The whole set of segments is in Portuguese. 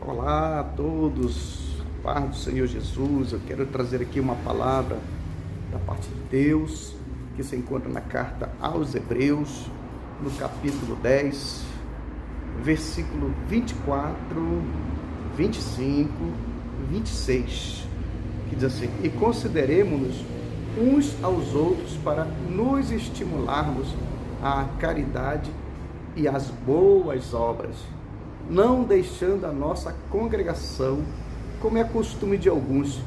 Olá a todos, paz do Senhor Jesus. Eu quero trazer aqui uma palavra da parte de Deus que se encontra na carta aos Hebreus, no capítulo 10, versículo 24, 25, 26, que diz assim: e consideremo-nos uns aos outros para nos estimularmos à caridade e às boas obras, não deixando a nossa congregação, como é costume de alguns,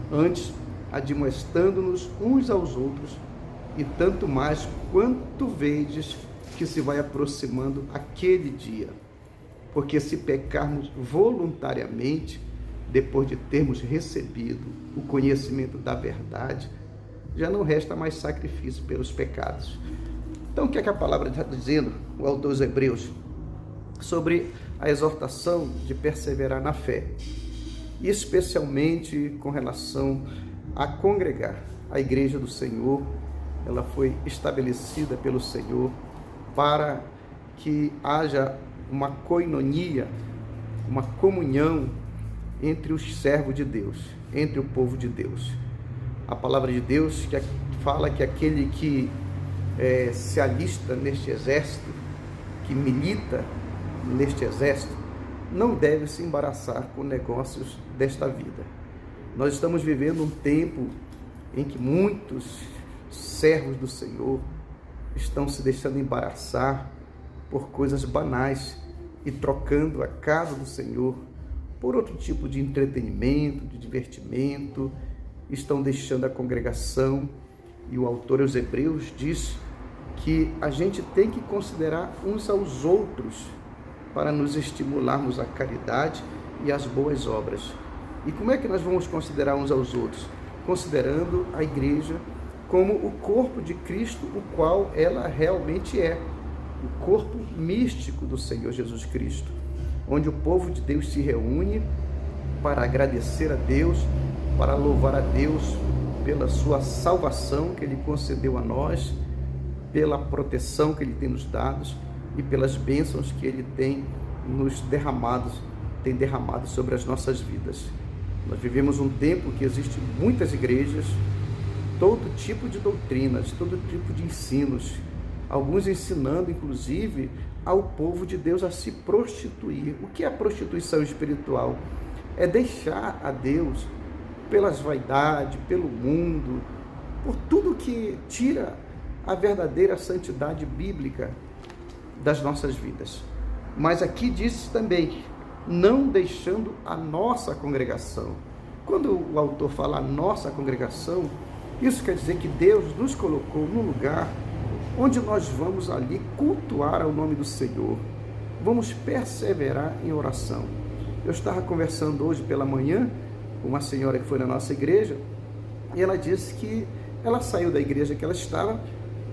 antes admoestando-nos uns aos outros, e tanto mais quanto vedes que se vai aproximando aquele dia. Porque se pecarmos voluntariamente, depois de termos recebido o conhecimento da verdade, já não resta mais sacrifício pelos pecados. Então, o que é que a palavra está dizendo, o autor dos Hebreus, sobre a exortação de perseverar na fé, especialmente com relação a congregar. A igreja do Senhor, ela foi estabelecida pelo Senhor para que haja uma koinonia, uma comunhão entre os servos de Deus, entre o povo de Deus. A palavra de Deus que fala que aquele que se alista neste exército, que milita neste exército, não deve se embaraçar com negócios desta vida. Nós estamos vivendo um tempo em que muitos servos do Senhor estão se deixando embaraçar por coisas banais e trocando a casa do Senhor por outro tipo de entretenimento, de divertimento, estão deixando a congregação. E o autor aos Hebreus diz que a gente tem que considerar uns aos outros para nos estimularmos à caridade e às boas obras. E como é que nós vamos considerar uns aos outros? Considerando a igreja como o corpo de Cristo, o qual ela realmente é, o corpo místico do Senhor Jesus Cristo, onde o povo de Deus se reúne para agradecer a Deus, para louvar a Deus pela sua salvação que Ele concedeu a nós, pela proteção que Ele tem nos dado e pelas bênçãos que Ele tem derramado sobre as nossas vidas. Nós vivemos um tempo que existem muitas igrejas, todo tipo de doutrinas, todo tipo de ensinos, alguns ensinando inclusive ao povo de Deus a se prostituir. O que é a prostituição espiritual? É deixar a Deus pelas vaidades, pelo mundo, por tudo que tira a verdadeira santidade bíblica das nossas vidas. Mas aqui diz também, não deixando a nossa congregação. Quando o autor fala a nossa congregação, isso quer dizer que Deus nos colocou num lugar onde nós vamos ali cultuar ao nome do Senhor. Vamos perseverar em oração. Eu estava conversando hoje pela manhã com uma senhora que foi na nossa igreja, e ela disse que ela saiu da igreja que ela estava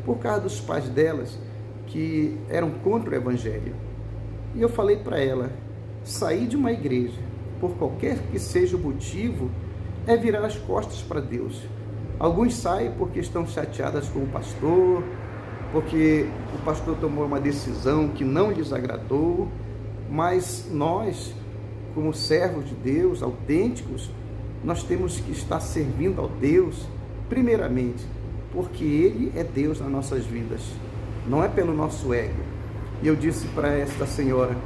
por causa dos pais delas, que eram contra o evangelho. E eu falei para ela, sair de uma igreja, por qualquer que seja o motivo, é virar as costas para Deus. Alguns saem porque estão chateadas com o pastor, porque o pastor tomou uma decisão que não lhes agradou, mas nós, como servos de Deus, autênticos, nós temos que estar servindo ao Deus, primeiramente, porque Ele é Deus nas nossas vidas, não é pelo nosso ego. E eu disse para esta senhora,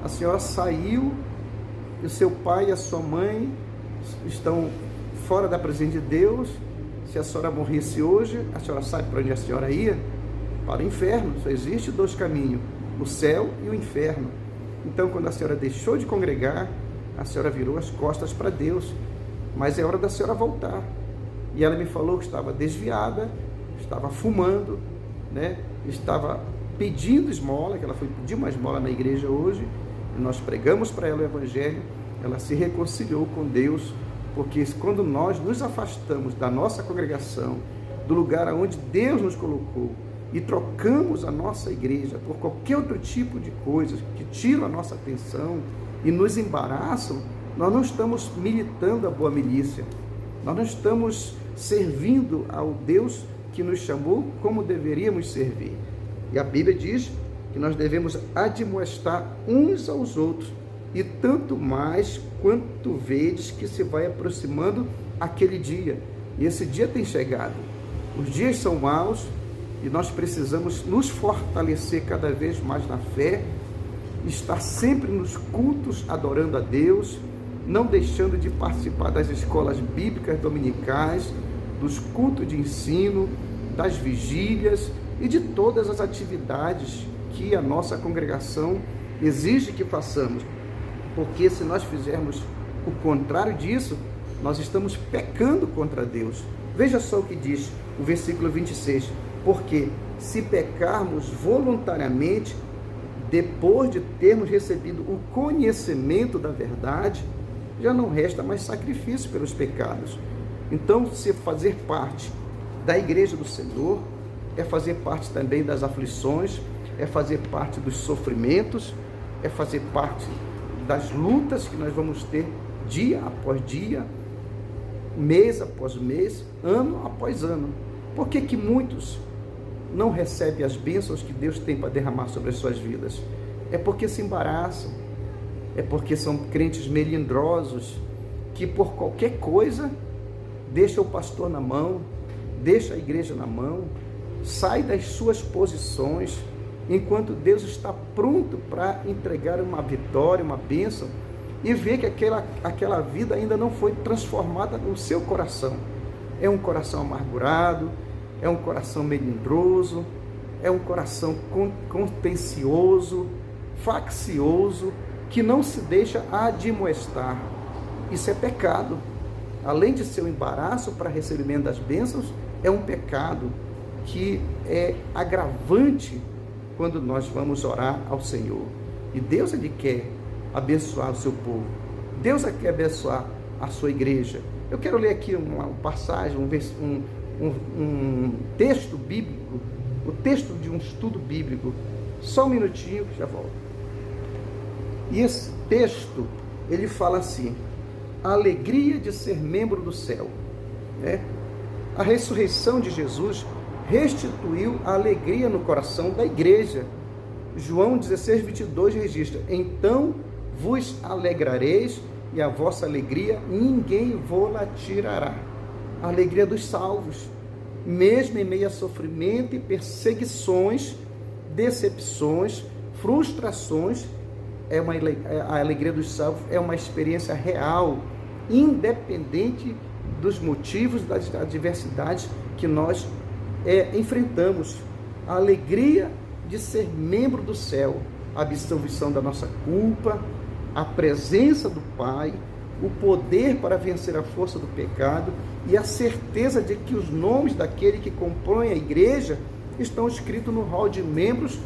a senhora saiu, e o seu pai e a sua mãe estão fora da presença de Deus. Se a senhora morresse hoje, a senhora sabe para onde a senhora ia? Para o inferno. Só existe dois caminhos, o céu e o inferno. Então, quando a senhora deixou de congregar, a senhora virou as costas para Deus, mas é hora da senhora voltar. E ela me falou que estava desviada, estava fumando, estava pedindo esmola, que ela foi pedir uma esmola na igreja hoje, e nós pregamos para ela o evangelho, ela se reconciliou com Deus, porque quando nós nos afastamos da nossa congregação, do lugar onde Deus nos colocou, e trocamos a nossa igreja por qualquer outro tipo de coisas que tiram a nossa atenção e nos embaraçam, nós não estamos militando a boa milícia, nós não estamos servindo ao Deus que nos chamou como deveríamos servir. E a Bíblia diz que nós devemos admoestar uns aos outros e tanto mais quanto vedes que se vai aproximando aquele dia. E esse dia tem chegado. Os dias são maus e nós precisamos nos fortalecer cada vez mais na fé, estar sempre nos cultos adorando a Deus, não deixando de participar das escolas bíblicas dominicais, dos cultos de ensino, das vigílias e de todas as atividades que a nossa congregação exige que façamos. Porque se nós fizermos o contrário disso, nós estamos pecando contra Deus. Veja só o que diz o versículo 26. Porque se pecarmos voluntariamente, depois de termos recebido o conhecimento da verdade, já não resta mais sacrifício pelos pecados. Então, se fazer parte da igreja do Senhor, é fazer parte também das aflições, é fazer parte dos sofrimentos, é fazer parte das lutas que nós vamos ter dia após dia, mês após mês, ano após ano. Por que que muitos não recebem as bênçãos que Deus tem para derramar sobre as suas vidas? É porque se embaraçam, é porque são crentes melindrosos, que por qualquer coisa deixa o pastor na mão, deixa a igreja na mão, sai das suas posições, enquanto Deus está pronto para entregar uma vitória, uma bênção, e vê que aquela vida ainda não foi transformada no seu coração. É um coração amargurado, é um coração melindroso, é um coração contencioso, faccioso, que não se deixa admoestar. Isso é pecado. Além de ser um embaraço para recebimento das bênçãos, é um pecado que é agravante quando nós vamos orar ao Senhor. E Deus, Ele quer abençoar o seu povo. Deus quer abençoar a sua igreja. Eu quero ler aqui uma passagem, um texto bíblico, o texto de um estudo bíblico. Só um minutinho que já volto. E esse texto, ele fala assim: a alegria de ser membro do céu. A ressurreição de Jesus restituiu a alegria no coração da igreja. João 16, 22 registra: então vos alegrareis, e a vossa alegria ninguém vô-la tirará. A alegria dos salvos, mesmo em meio a sofrimento e perseguições, decepções, frustrações, a alegria dos salvos é uma experiência real, independente dos motivos, das adversidades que nós enfrentamos. A alegria de ser membro do céu, a absolvição da nossa culpa, a presença do Pai, o poder para vencer a força do pecado e a certeza de que os nomes daquele que compõe a igreja estão escritos no hall de membros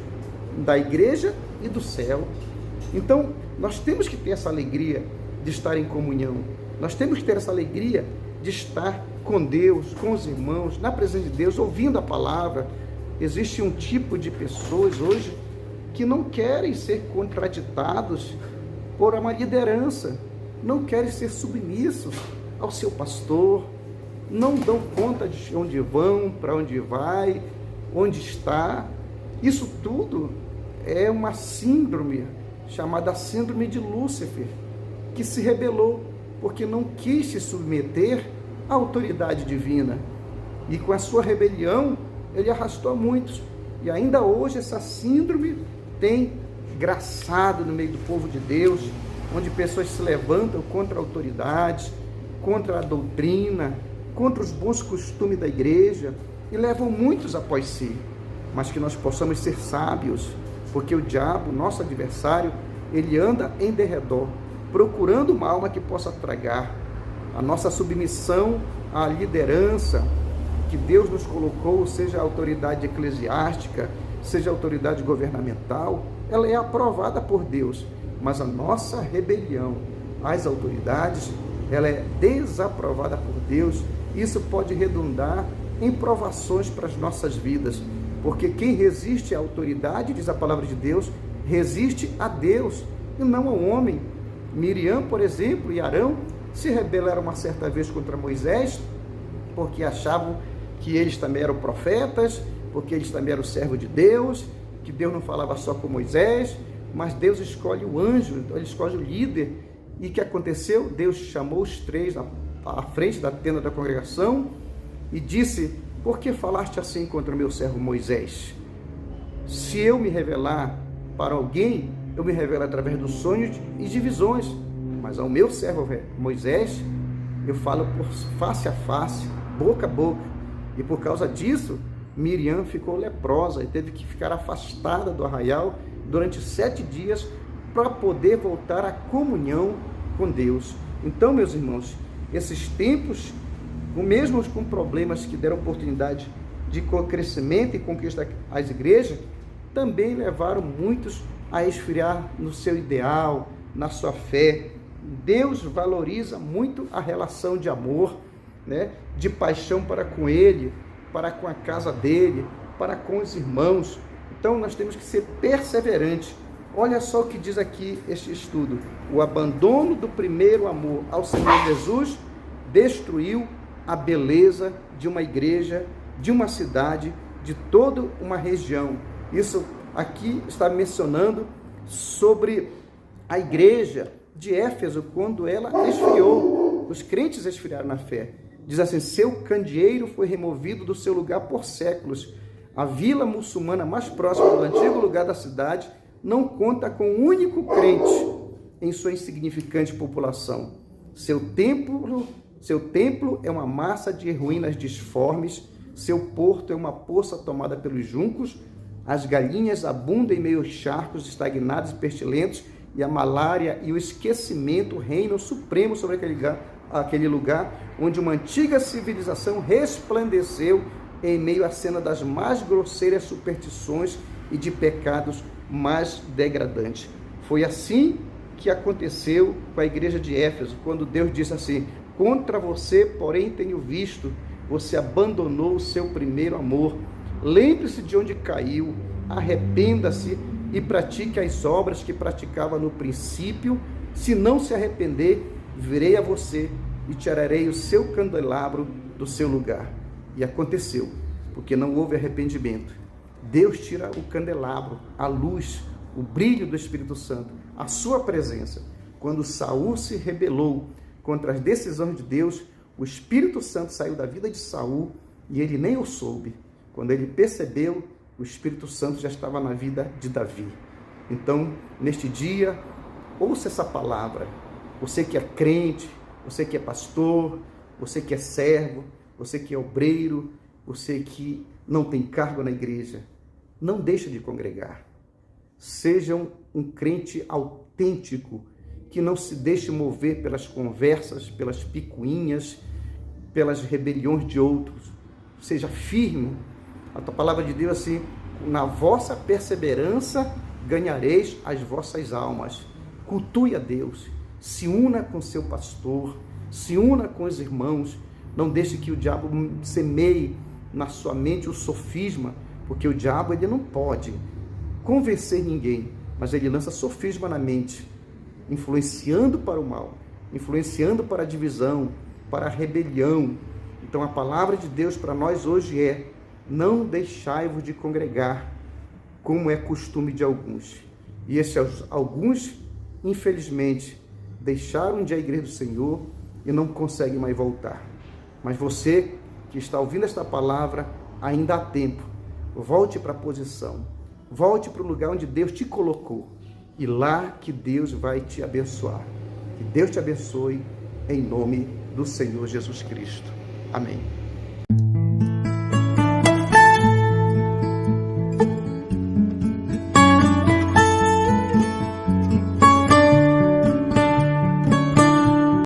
da igreja e do céu. Então, nós temos que ter essa alegria de estar em comunhão. Nós temos que ter essa alegria de estar com Deus, com os irmãos, na presença de Deus, ouvindo a palavra. Existe um tipo de pessoas hoje que não querem ser contraditados por uma liderança, não querem ser submissos ao seu pastor, não dão conta de onde vão, para onde vai, onde está. Isso tudo é uma síndrome chamada síndrome de Lúcifer, que se rebelou porque não quis se submeter à autoridade divina. E com a sua rebelião, ele arrastou muitos. E ainda hoje essa síndrome tem graçado no meio do povo de Deus, onde pessoas se levantam contra a autoridade, contra a doutrina, contra os bons costumes da igreja e levam muitos após si. Mas que nós possamos ser sábios, porque o diabo, nosso adversário, ele anda em derredor, procurando uma alma que possa tragar. A nossa submissão à liderança que Deus nos colocou, seja a autoridade eclesiástica, seja a autoridade governamental, ela é aprovada por Deus, mas a nossa rebelião às autoridades, ela é desaprovada por Deus. Isso pode redundar em provações para as nossas vidas, porque quem resiste à autoridade, diz a palavra de Deus, resiste a Deus e não ao homem. Miriam, por exemplo, e Arão se rebelaram uma certa vez contra Moisés, porque achavam que eles também eram profetas, porque eles também eram servos de Deus, que Deus não falava só com Moisés, mas Deus escolhe o anjo, ele escolhe o líder. E o que aconteceu? Deus chamou os três à frente da tenda da congregação e disse: por que falaste assim contra o meu servo Moisés? Se eu me revelar para alguém, eu me revelo através dos sonhos e de visões, mas ao meu servo Moisés, eu falo por face a face, boca a boca. E por causa disso, Miriam ficou leprosa e teve que ficar afastada do arraial durante 7 dias para poder voltar à comunhão com Deus. Então, meus irmãos, esses tempos, mesmo com problemas que deram oportunidade de crescimento e conquista às igrejas, também levaram muitos a esfriar no seu ideal, na sua fé. Deus valoriza muito a relação de amor, né? De paixão para com Ele, para com a casa dele, para com os irmãos. Então nós temos que ser perseverantes. Olha só o que diz aqui este estudo: o abandono do primeiro amor ao Senhor Jesus destruiu a beleza de uma igreja, de uma cidade, de toda uma região. Isso aqui está mencionando sobre a igreja de Éfeso, quando ela esfriou, os crentes esfriaram na fé. Diz assim: seu candeeiro foi removido do seu lugar por séculos. A vila muçulmana mais próxima do antigo lugar da cidade não conta com um único crente em sua insignificante população. Seu templo é uma massa de ruínas disformes, seu porto é uma poça tomada pelos juncos, as galinhas abundam em meio aos charcos estagnados e pestilentos, e a malária e o esquecimento reinam supremo sobre aquele lugar onde uma antiga civilização resplandeceu em meio à cena das mais grosseiras superstições e de pecados mais degradantes. Foi assim que aconteceu com a igreja de Éfeso, quando Deus disse assim: contra você, porém, tenho visto, você abandonou o seu primeiro amor. Lembre-se de onde caiu, arrependa-se e pratique as obras que praticava no princípio. Se não se arrepender, virei a você e tirarei o seu candelabro do seu lugar. E aconteceu, porque não houve arrependimento. Deus tira o candelabro, a luz, o brilho do Espírito Santo, a sua presença. Quando Saul se rebelou contra as decisões de Deus, o Espírito Santo saiu da vida de Saul e ele nem o soube. Quando ele percebeu, o Espírito Santo já estava na vida de Davi. Então, neste dia, ouça essa palavra. Você que é crente, você que é pastor, você que é servo, você que é obreiro, você que não tem cargo na igreja, não deixe de congregar. Sejam um crente autêntico, que não se deixe mover pelas conversas, pelas picuinhas, pelas rebeliões de outros. Seja firme. A tua palavra de Deus assim: na vossa perseverança ganhareis as vossas almas. Cultue a Deus, se una com seu pastor, se una com os irmãos. Não deixe que o diabo semeie na sua mente o sofisma, porque o diabo ele não pode convencer ninguém, mas ele lança sofisma na mente, influenciando para o mal, influenciando para a divisão, para a rebelião. Então a palavra de Deus para nós hoje é: não deixai-vos de congregar, como é costume de alguns. E esses alguns, infelizmente, deixaram de ir à igreja do Senhor e não conseguem mais voltar. Mas você que está ouvindo esta palavra, ainda há tempo. Volte para a posição. Volte para o lugar onde Deus te colocou. E lá que Deus vai te abençoar. Que Deus te abençoe em nome do Senhor Jesus Cristo. Amém.